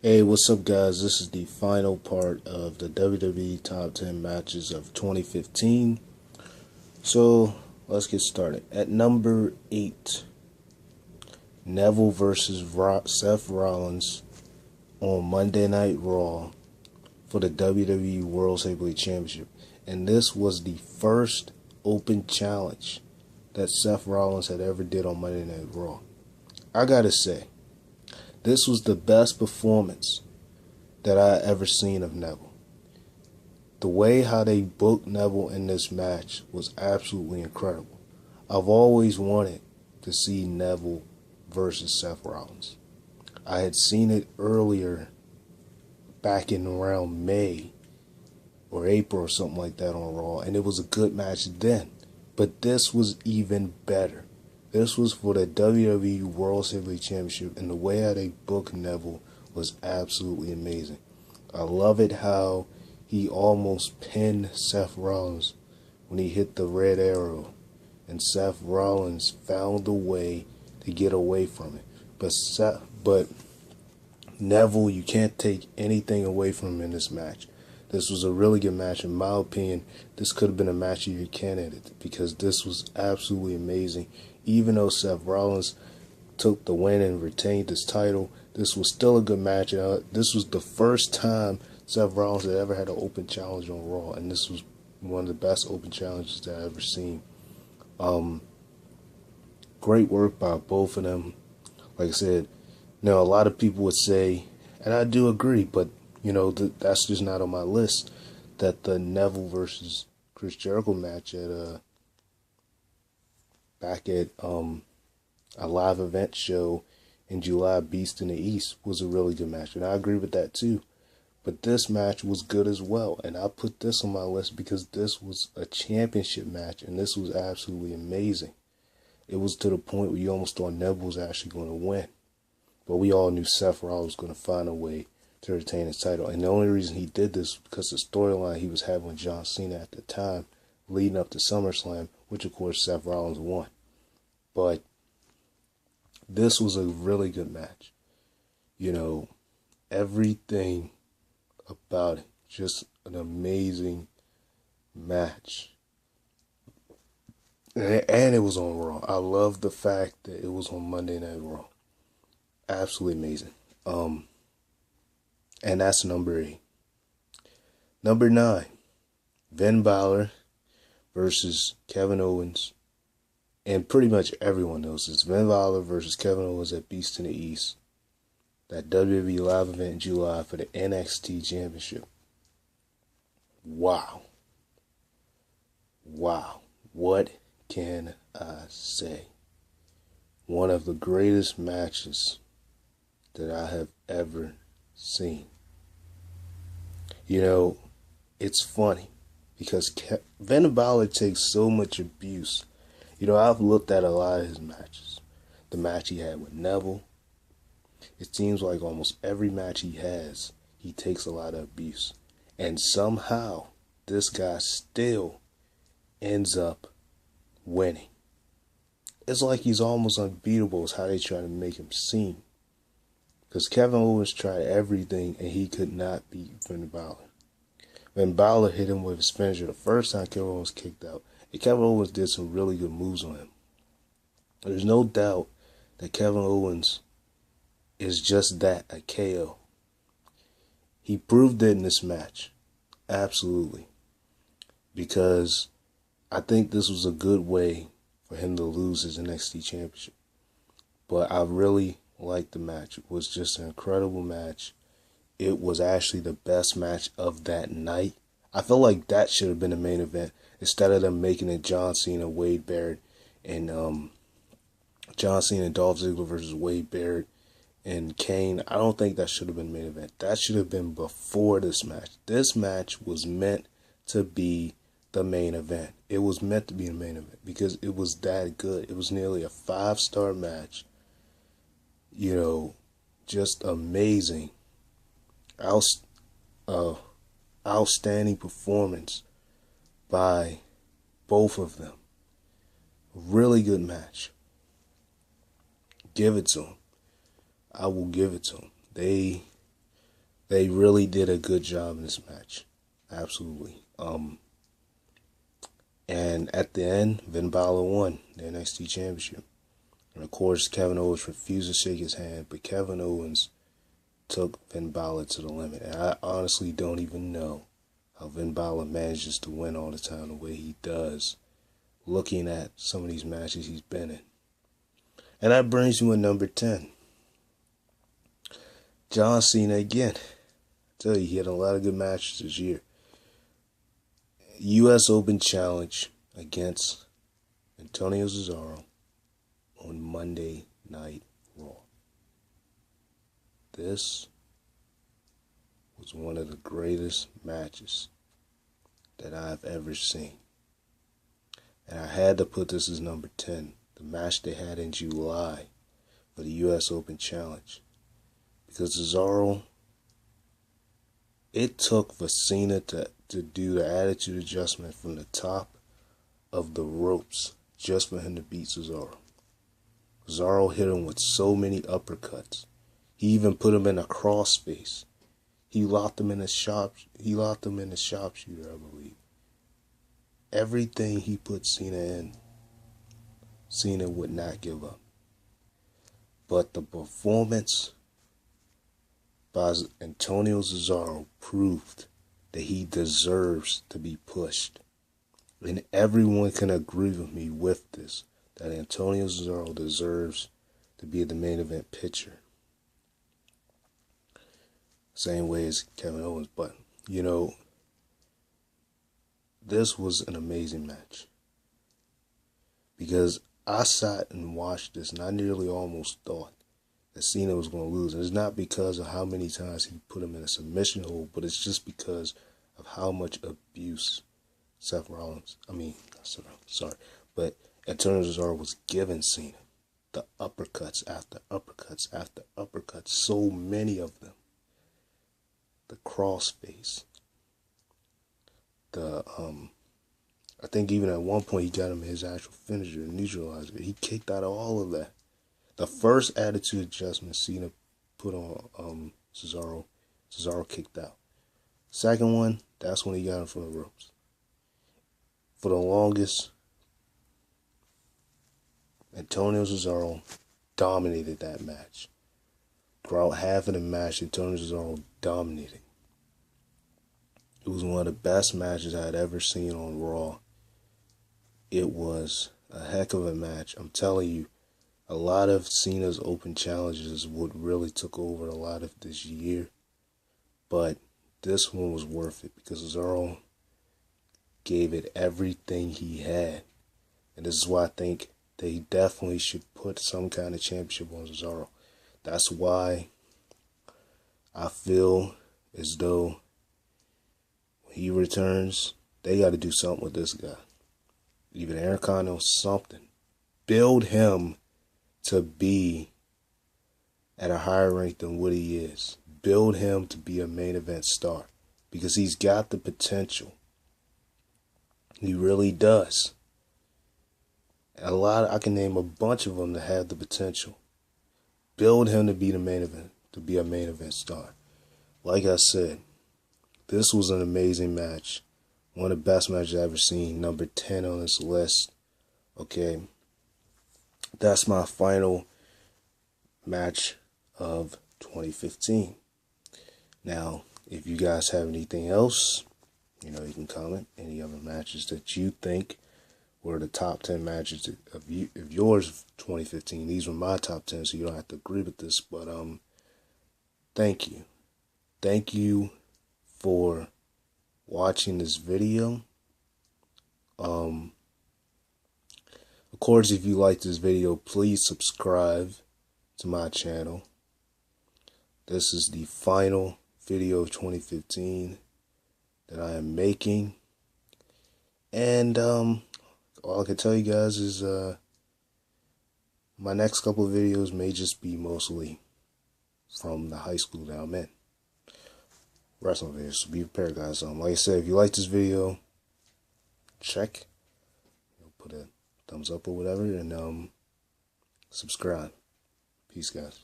Hey, what's up, guys? This is the final part of the WWE Top 10 matches of 2015. So, let's get started. At number 8, Neville versus Seth Rollins on Monday Night Raw for the WWE World Heavyweight Championship. And this was the first open challenge that Seth Rollins had ever did on Monday Night Raw. I gotta say, this was the best performance that I ever seen of Neville. The way how they booked Neville in this match was absolutely incredible. I've always wanted to see Neville versus Seth Rollins. I had seen it earlier back in around May or April or something like that on Raw, and it was a good match then. But this was even better. This was for the WWE World Heavyweight Championship, and the way how they booked Neville was absolutely amazing. I love it how he almost pinned Seth Rollins when he hit the red arrow, and Seth Rollins found a way to get away from it. But Neville, you can't take anything away from him in this match. This was a really good match. In my opinion, this could have been a match of your candidate because this was absolutely amazing. Even though Seth Rollins took the win and retained his title, this was still a good match. This was the first time Seth Rollins had ever had an open challenge on Raw, and this was one of the best open challenges that I've ever seen. Great work by both of them. Like I said, now a lot of people would say, and I do agree, but that's just not on my list, that the Neville versus Chris Jericho match at back at a live event show in July, Beast in the East, was a really good match, and I agree with that too. But this match was good as well, and I put this on my list because this was a championship match, and this was absolutely amazing. It was to the point where you almost thought Neville was actually going to win. But we all knew Seth Rollins was going to find a way to retain his title. And the only reason he did this was because the storyline he was having with John Cena at the time, leading up to SummerSlam, which of course Seth Rollins won. But this was a really good match. Everything about it, just an amazing match. And it was on Raw. I love the fact that it was on Monday Night Raw. Absolutely amazing. And that's number 8. Number 9, Finn Balor versus Kevin Owens. And pretty much everyone knows this. Finn Balor versus Kevin Owens at Beast in the East. That WWE live event in July for the NXT Championship. Wow. What can I say? One of the greatest matches that I have ever seen. It's funny because Finn Balor takes so much abuse. I've looked at a lot of his matches. The match he had with Neville. It seems like almost every match he has, he takes a lot of abuse. And somehow, this guy still ends up winning. It's like he's almost unbeatable is how they try to make him seem. Because Kevin Owens tried everything and he could not beat Finn Balor. When Balor hit him with his finisher the first time Kevin Owens kicked out, and Kevin Owens did some really good moves on him. There's no doubt that Kevin Owens is just that, a KO. He proved it in this match. Absolutely. Because I think this was a good way for him to lose his NXT championship. But I really liked the match. It was just an incredible match. It was actually the best match of that night. I feel like that should have been the main event instead of them making it John Cena, Wade Barrett, and John Cena, Dolph Ziggler versus Wade Barrett and Kane. I don't think that should have been the main event. That should have been before this match. This match was meant to be the main event. It was meant to be the main event because it was that good. It was nearly a 5-star match. Just amazing. Outstanding performance by both of them. Really good match. Give it to them. I will give it to them. They really did a good job in this match. Absolutely. And at the end, Finn Balor won the NXT Championship. And of course, Kevin Owens refused to shake his hand, but Kevin Owens took Finn Balor to the limit. And I honestly don't even know how Finn Balor manages to win all the time the way he does, looking at some of these matches he's been in. And that brings you to number 10. John Cena again. I tell you, he had a lot of good matches this year. U.S. Open Challenge against Antonio Cesaro on Monday Night Raw. This was one of the greatest matches that I've ever seen. And I had to put this as number 10, the match they had in July for the U.S. Open Challenge. Because Cesaro, it took for Cena to do the attitude adjustment from the top of the ropes just for him to beat Cesaro. Cesaro hit him with so many uppercuts. He even put him in a cross space. He locked him in a sharpshooter, I believe. Everything he put Cena in, Cena would not give up. But the performance by Antonio Cesaro proved that he deserves to be pushed. And everyone can agree with me with this, that Antonio Cesaro deserves to be the main event pitcher. Same way as Kevin Owens. But, you know, this was an amazing match. Because I sat and watched this and I nearly almost thought that Cena was going to lose. And it's not because of how many times he put him in a submission hold, but it's just because of how much abuse Antonio Cesaro was giving Cena. The uppercuts after uppercuts after uppercuts, so many of them. The crossface. I think even at one point he got him his actual finisher, neutralizer. He kicked out of all of that. The first attitude adjustment Cena put on Cesaro kicked out. Second one, that's when he got him from the ropes. For the longest, Antonio Cesaro dominated that match. Throughout half of the match, Antonio Cesaro dominated. It was one of the best matches I had ever seen on Raw. It was a heck of a match. I'm telling you, a lot of Cena's open challenges would really took over a lot of this year. But this one was worth it because Cesaro gave it everything he had. And this is why I think they definitely should put some kind of championship on Cesaro. That's why I feel as though when he returns, they got to do something with this guy. Even Aaron Connell, something. Build him to be at a higher rank than what he is. Build him to be a main event star. Because he's got the potential. He really does. I can name a bunch of them that have the potential. Build him to be the main event, to be a main event star. Like I said, this was an amazing match. One of the best matches I've ever seen. Number 10 on this list. Okay. That's my final match of 2015. Now, if you guys have anything else, you can comment any other matches that you think were the top 10 matches of yours of 2015. These were my top 10, so you don't have to agree with this. But thank you. Thank you for watching this video. Of course, if you like this video, please subscribe to my channel. This is the final video of 2015 that I am making. And all I can tell you guys is my next couple of videos may just be mostly from the high school that I'm in. Wrestling videos, so be prepared, guys. Like I said, if you like this video, check, put a thumbs up or whatever, and subscribe. Peace, guys.